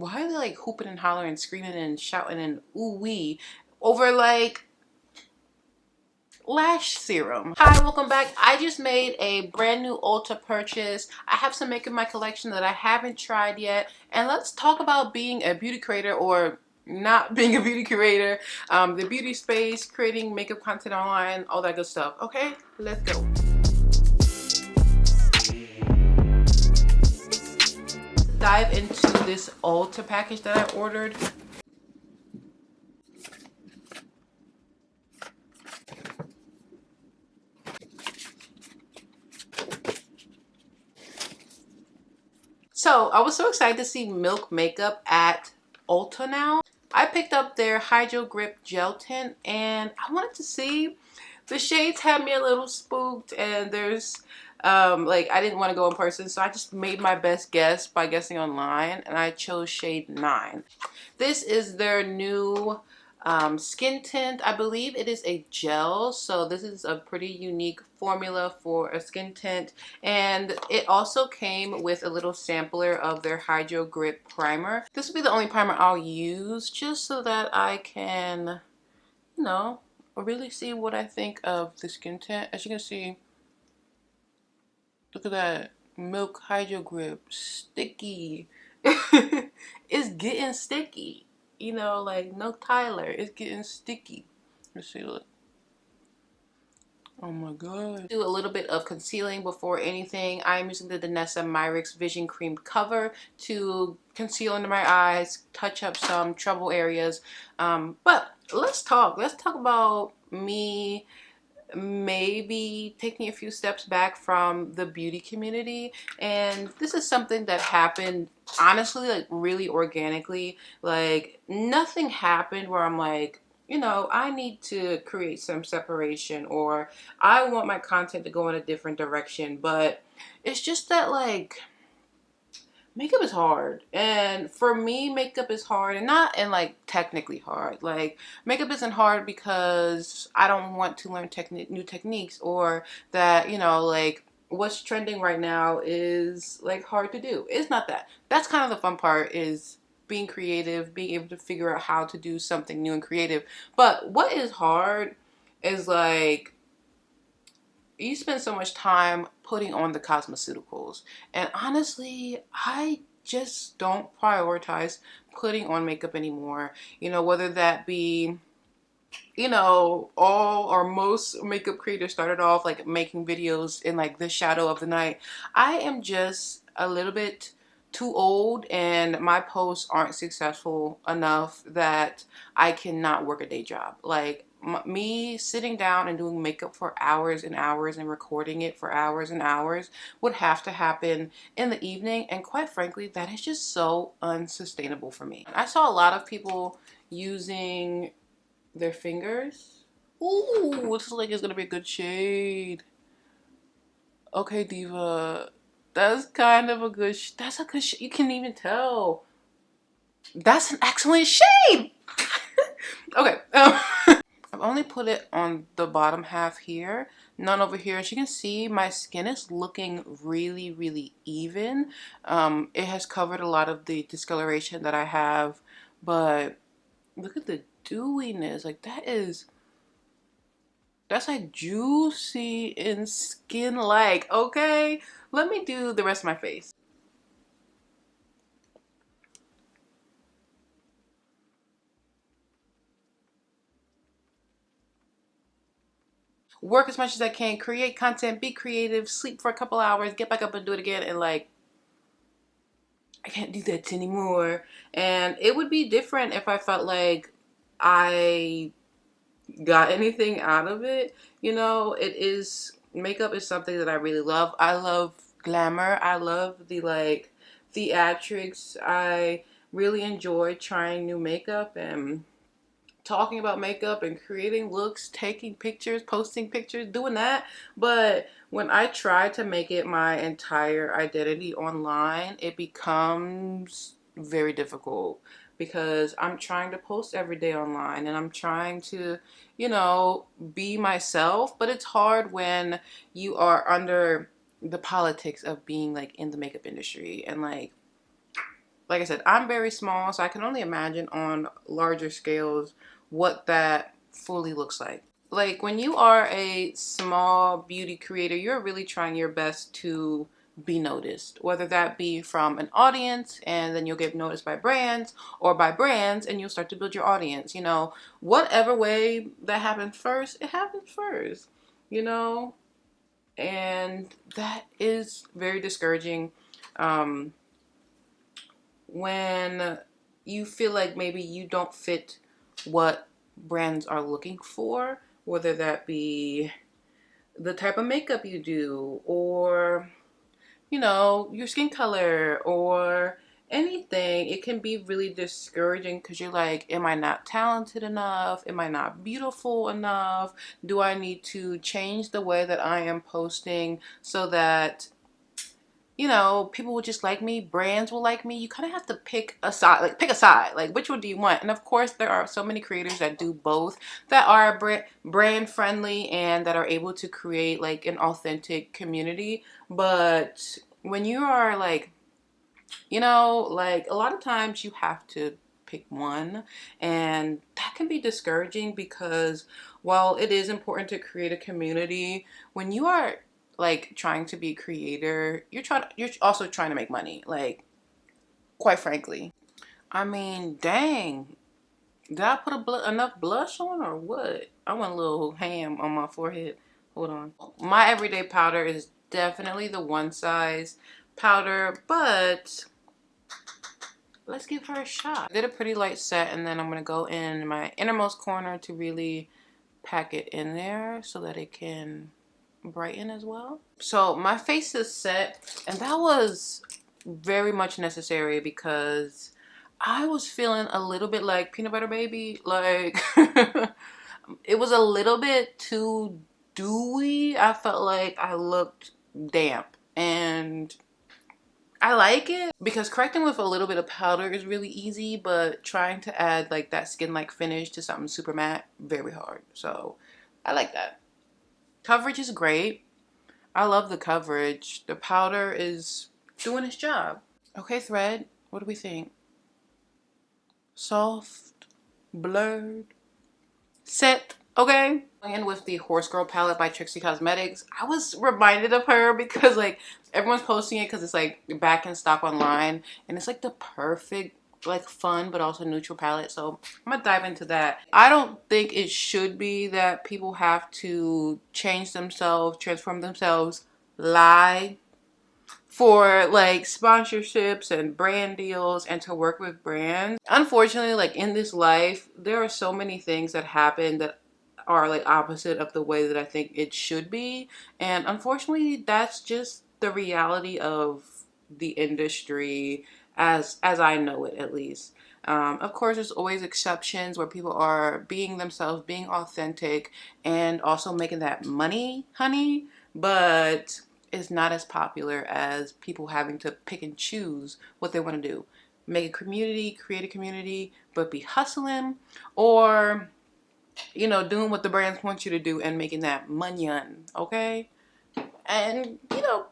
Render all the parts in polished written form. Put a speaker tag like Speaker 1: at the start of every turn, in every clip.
Speaker 1: why are they like hooping and hollering and screaming and shouting and ooh wee over like lash serum? Hi, welcome back. I just made a brand new Ulta purchase. I have some makeup in my collection that I haven't tried yet, and let's talk about being a beauty creator or not being a beauty creator, the beauty space, creating makeup content online, all that good stuff. Okay, let's go. Dive into this Ulta package that I ordered. So I was so excited to see Milk makeup at Ulta now. I picked up their Hydro Grip Gel Tint and I wanted to see. The shades had me a little spooked, and there's like I didn't want to go in person, so I just made my best guess by guessing online, and I chose shade 9. This is their new skin tint. I believe it is a gel, so this is a pretty unique formula for a skin tint, and it also came with a little sampler of their Hydro Grip primer. This will be the only primer I'll use just so that I can, you know, really see what I think of the skin tint. As you can see, look at that Milk Hydro Grip, sticky. It's getting sticky. You know, like no Tyler, it's getting sticky. Let's see, look. Oh my god. Do a little bit of concealing before anything. I'm using the Danessa Myrix Vision Cream Cover to conceal under my eyes, touch up some trouble areas. But let's talk. Let's talk about me maybe taking a few steps back from the beauty community. And this is something that happened honestly, like really organically. Like nothing happened where I'm like, you know, I need to create some separation or I want my content to go in a different direction. But it's just that like makeup is hard, and for me makeup is hard, and not in like technically hard. Like makeup isn't hard because I don't want to learn new techniques, or that, you know, like what's trending right now is like hard to do. It's not that. That's kind of the fun part, is being creative, being able to figure out how to do something new and creative. But what is hard is like you spend so much time putting on the cosmeceuticals, and honestly I just don't prioritize putting on makeup anymore. You know, whether that be, you know, all or most makeup creators started off like making videos in like the shadow of the night. I am just a little bit too old, and my posts aren't successful enough that I cannot work a day job. Like me sitting down and doing makeup for hours and hours and recording it for hours and hours would have to happen in the evening, and quite frankly that is just so unsustainable for me. I saw a lot of people using their fingers. Ooh, looks like it's gonna be a good shade. Okay, Diva. That's kind of a good that's a good you can even tell. That's an excellent shade! Okay, I've only put it on the bottom half here, none over here. As you can see, my skin is looking really, really even. It has covered a lot of the discoloration that I have, but look at the dewiness. Like that's like juicy and skin-like. Okay, let me do the rest of my face. Work as much as I can, create content, be creative, sleep for a couple hours, get back up and do it again, and like I can't do that anymore. And it would be different if I felt like I got anything out of it. You know, it is, makeup is something that I really love. I love glamour. I love the like theatrics. I really enjoy trying new makeup and talking about makeup and creating looks, taking pictures, posting pictures, doing that. But when I try to make it my entire identity online, it becomes very difficult because I'm trying to post every day online and I'm trying to, you know, be myself. But it's hard when you are under the politics of being like in the makeup industry and like like I said, I'm very small, so I can only imagine on larger scales what that fully looks like. Like when you are a small beauty creator, you're really trying your best to be noticed, whether that be from an audience and then you'll get noticed by brands, or by brands and you'll start to build your audience. You know, whatever way that happens first, it happens first, you know, and that is very discouraging. Um, when you feel like maybe you don't fit what brands are looking for, whether that be the type of makeup you do, or, you know, your skin color, or anything, it can be really discouraging because you're like, am I not talented enough? Am I not beautiful enough? Do I need to change the way that I am posting so that, you know, people will just like me, brands will like me? You kind of have to pick a side, like pick a side, like which one do you want? And of course, there are so many creators that do both, that are brand friendly and that are able to create like an authentic community. But when you are like, you know, like a lot of times you have to pick one, and that can be discouraging because while it is important to create a community, when you are like trying to be a creator, you're also trying to make money, like, quite frankly. I mean, dang, did I put enough blush on or what? I want a little ham on my forehead. Hold on. My everyday powder is definitely the one size powder, but let's give her a shot. I did a pretty light set, and then I'm gonna go in my innermost corner to really pack it in there so that it can brighten as well. So my face is set, and that was very much necessary because I was feeling a little bit like peanut butter baby. Like it was a little bit too dewy. I felt like I looked damp, and I like it because correcting with a little bit of powder is really easy, but trying to add like that skin-like finish to something super matte, very hard. So I like that. Coverage is great. I love the coverage. The powder is doing its job. Okay, thread, what do we think? Soft, blurred, set, okay? And with the Horse Girl palette by Trixie Cosmetics, I was reminded of her because like everyone's posting it because it's like back in stock online, and it's like the perfect, like, fun but also neutral palette. So I'm gonna dive into that. I don't think it should be that people have to change themselves, transform themselves, lie for like sponsorships and brand deals and to work with brands. Unfortunately, like in this life, there are so many things that happen that are like opposite of the way that I think it should be. And unfortunately, that's just the reality of the industry as I know it, at least. Of course, there's always exceptions where people are being themselves, being authentic, and also making that money, honey. But is not as popular as people having to pick and choose what they want to do. Make a community, create a community, but be hustling, or, you know, doing what the brands want you to do and making that money, okay? And, you know,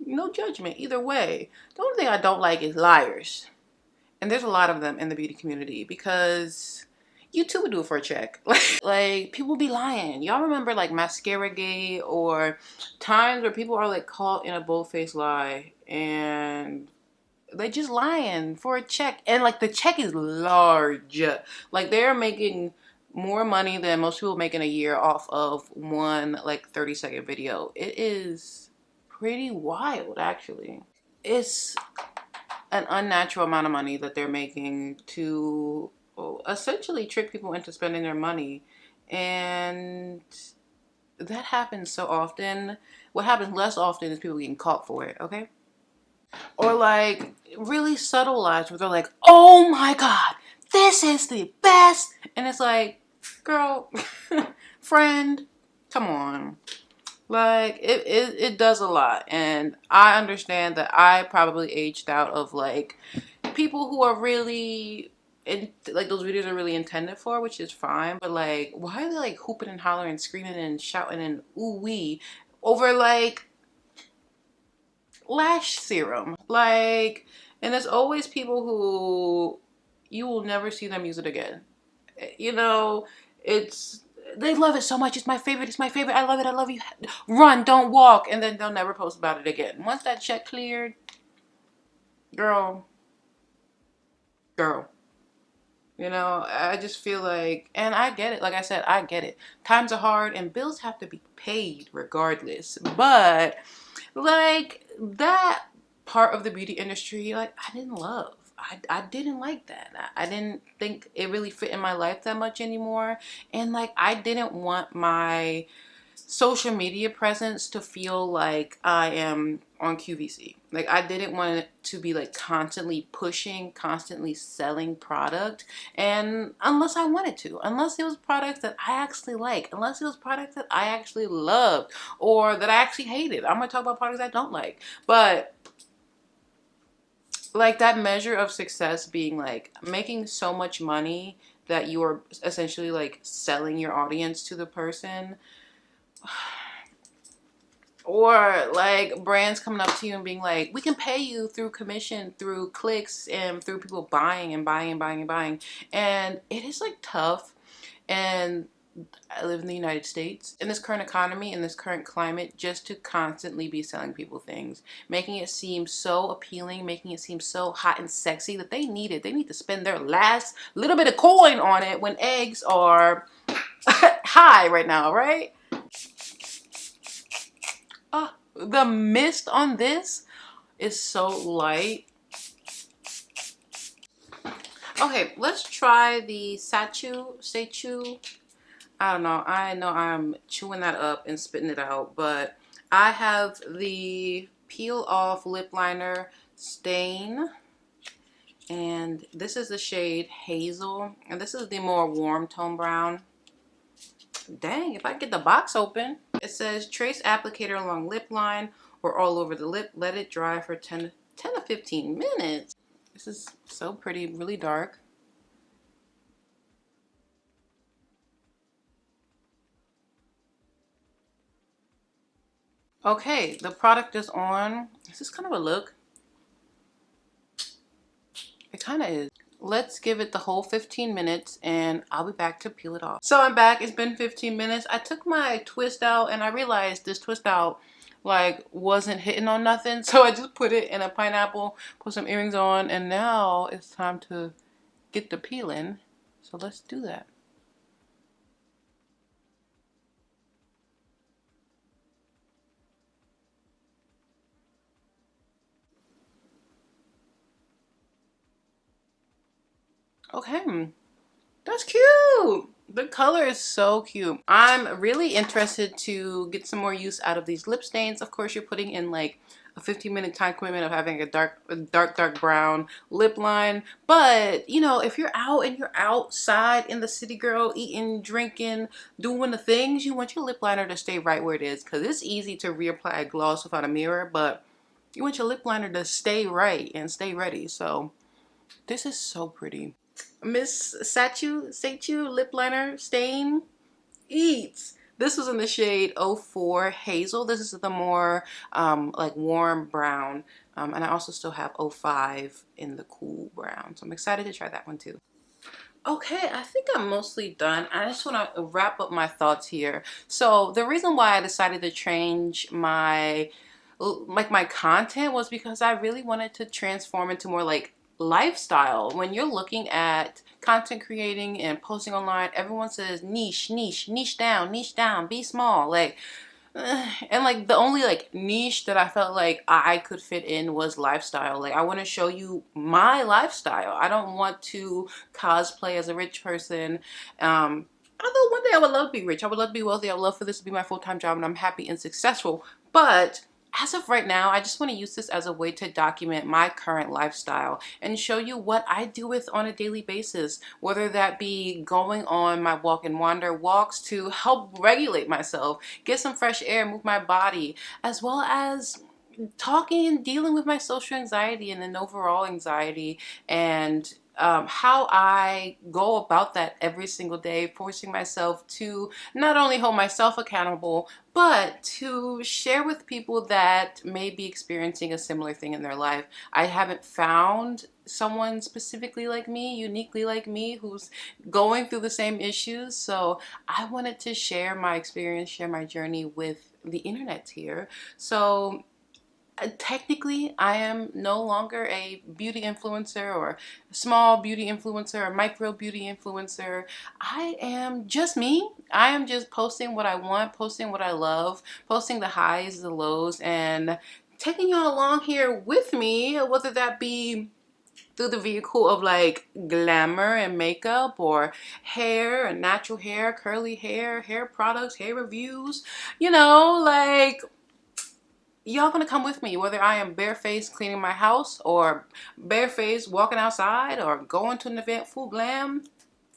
Speaker 1: no judgment either way. The only thing I don't like is liars. And there's a lot of them in the beauty community because you too would do it for a check. Like people be lying. Y'all remember like mascara gate, or times where people are like caught in a bold-faced lie and they just lying for a check, and like the check is large. Like they're making more money than most people make in a year off of one like 30-second video. It is pretty wild, actually. It's an unnatural amount of money that they're making to essentially trick people into spending their money. And that happens so often. What happens less often is people getting caught for it, okay? Or like really subtle lies where they're like, oh my God, this is the best. And it's like, girl, friend, come on. Like it does a lot. And I understand that I probably aged out of like people who are really like those videos are really intended for, which is fine. But like, why are they like hooping and hollering and screaming and shouting and ooh wee over like lash serum? Like, And there's always people who you will never see them use it again. You know, it's they love it so much. It's my favorite. It's my favorite. I love it. I love you. Run, don't walk, and then they'll never post about it again. Once that check cleared, girl, girl. I just feel like, and I get it. Like I said, I get it. Times are hard, and bills have to be paid regardless. But like that part of the beauty industry, like I didn't love. I didn't like that. I didn't think it really fit in my life that much anymore. And like I didn't want my social media presence to feel like I am on QVC. Like I didn't want it to be like constantly pushing, constantly selling product. And unless I wanted to, unless it was products that I actually like, unless it was products that I actually loved or that I actually hated. I'm gonna talk about products I don't like. But like that measure of success being like making so much money that you are essentially like selling your audience to the person, or like brands coming up to you and being like, we can pay you through commission, through clicks, and through people buying and buying and buying and buying. And it is like tough. And I live in the United States, in this current economy, in this current climate, just to constantly be selling people things, making it seem so appealing, making it seem so hot and sexy that they need it. They need to spend their last little bit of coin on it when eggs are high right now, right? Oh, the mist on this is so light. Okay, let's try the Sechu. I don't know. I know I'm chewing that up and spitting it out, but I have the peel off lip liner stain, and this is the shade Hazel, and this is the more warm tone brown. Dang, if I get the box open. It says trace applicator along lip line or all over the lip. Let it dry for 10 to 15 minutes. This is so pretty, really dark. Okay, the product is on. This is kind of a look. It kind of is. Let's give it the whole 15 minutes and I'll be back to peel it off. So I'm back. It's been 15 minutes. I took my twist out and I realized this twist out like wasn't hitting on nothing. So I just put it in a pineapple, put some earrings on, and now it's time to get the peeling. So let's do that. Okay. That's cute. The color is so cute. I'm really interested to get some more use out of these lip stains. Of course, you're putting in like a 15-minute time commitment of having a dark brown lip line. But, if you're out and you're outside in the city, girl, eating, drinking, doing the things, you want your lip liner to stay right where it is. Because it's easy to reapply a gloss without a mirror, but you want your lip liner to stay right and stay ready. So this is so pretty. Miss Sechu lip liner stain eats. This was in the shade 04 Hazel. This is the more like warm brown. And I also still have 05 in the cool brown. So I'm excited to try that one too. Okay, I think I'm mostly done. I just want to wrap up my thoughts here. So the reason why I decided to change my content was because I really wanted to transform into more like lifestyle. When you're looking at content creating and posting online, everyone says niche down, be small. Like and like the only like niche that I felt like I could fit in was lifestyle. Like I want to show you my lifestyle. I don't want to cosplay as a rich person. Although one day I would love to be rich. I would love to be wealthy. I would love for this to be my full-time job and I'm happy and successful. But as of right now, I just want to use this as a way to document my current lifestyle and show you what I do with on a daily basis, whether that be going on my walk and wander walks to help regulate myself, get some fresh air, move my body, as well as talking and dealing with my social anxiety and an overall anxiety and how I go about that every single day, forcing myself to not only hold myself accountable, but to share with people that may be experiencing a similar thing in their life. I haven't found someone specifically like me, uniquely like me, who's going through the same issues. So I wanted to share my experience, share my journey with the internet here. So technically, I am no longer a beauty influencer or a small beauty influencer or micro beauty influencer. I am just me. I am just posting what I want, posting what I love, posting the highs, the lows, and taking y'all along here with me, whether that be through the vehicle of like glamour and makeup, or hair and natural hair, curly hair products, hair reviews, like y'all gonna come with me, whether I am barefaced cleaning my house, or barefaced walking outside, or going to an event, full glam,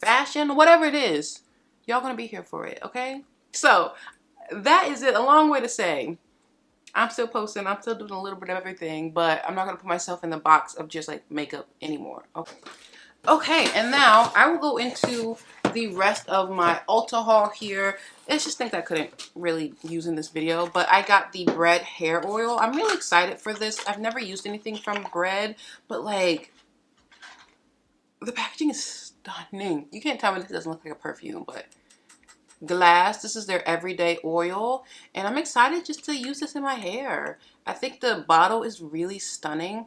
Speaker 1: fashion, whatever it is. Y'all gonna be here for it, okay? So that is it. A long way to say I'm still posting, I'm still doing a little bit of everything, but I'm not gonna put myself in the box of just like makeup anymore. Okay, and now I will go into the rest of my Ulta haul here. It's just things I couldn't really use in this video, but I got the Bread hair oil. I'm really excited for this. I've never used anything from Bread, but like the packaging is stunning. You can't tell me this doesn't look like a perfume, but glass. This is their everyday oil, and I'm excited just to use this in my hair. I think the bottle is really stunning.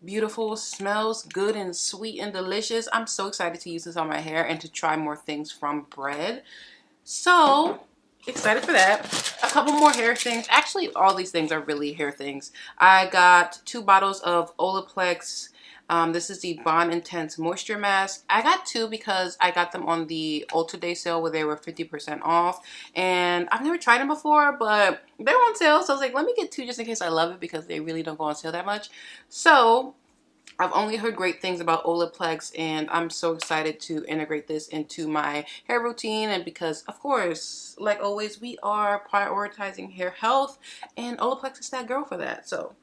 Speaker 1: Beautiful, smells good and sweet and delicious. I'm so excited to use this on my hair and to try more things from Bread. So excited for that. A couple more hair things. Actually, all these things are really hair things. I got 2 bottles of Olaplex. This is the Bond Intense Moisture Mask. I got 2 because I got them on the Ulta Day sale where they were 50% off. And I've never tried them before, but they were on sale. So I was like, let me get 2 just in case I love it, because they really don't go on sale that much. So I've only heard great things about Olaplex, and I'm so excited to integrate this into my hair routine. And because, of course, like always, we are prioritizing hair health, and Olaplex is that girl for that. So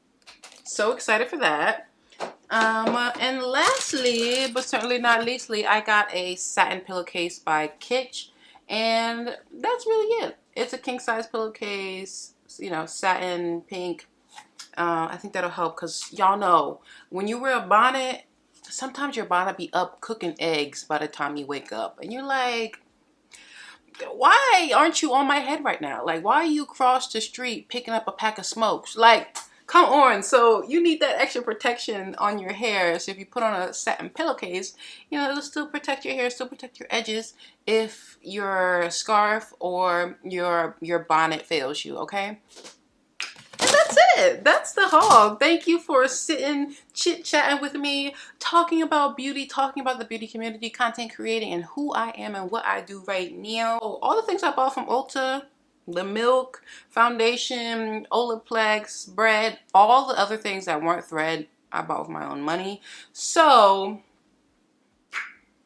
Speaker 1: excited for that. And lastly, but certainly not leastly, I got a satin pillowcase by Kitsch, and that's really it. It's a king size pillowcase, satin pink. I think that'll help, because y'all know when you wear a bonnet, sometimes your bonnet be up cooking eggs by the time you wake up, and you're like, why aren't you on my head right now? Like, why are you across the street picking up a pack of smokes? Like, come on. So you need that extra protection on your hair. So if you put on a satin pillowcase, it'll still protect your hair, still protect your edges if your scarf or your bonnet fails you, okay? And that's it. That's the haul. Thank you for sitting, chit-chatting with me, talking about beauty, talking about the beauty community, content creating, and who I am and what I do right now. All the things I bought from Ulta, the milk, foundation, Olaplex, Bread, all the other things that weren't thread, I bought with my own money. So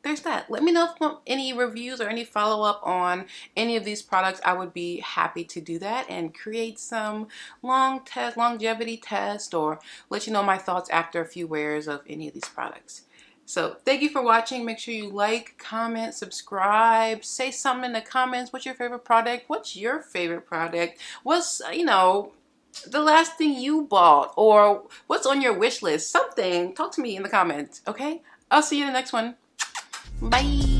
Speaker 1: there's that. Let me know if you want any reviews or any follow-up on any of these products. I would be happy to do that and create some longevity test, or let you know my thoughts after a few wears of any of these products. So thank you for watching. Make sure you like, comment, subscribe, say something in the comments. What's your favorite product? What's your favorite product? What's, the last thing you bought, or what's on your wish list? Something. Talk to me in the comments, okay? I'll see you in the next one. Bye.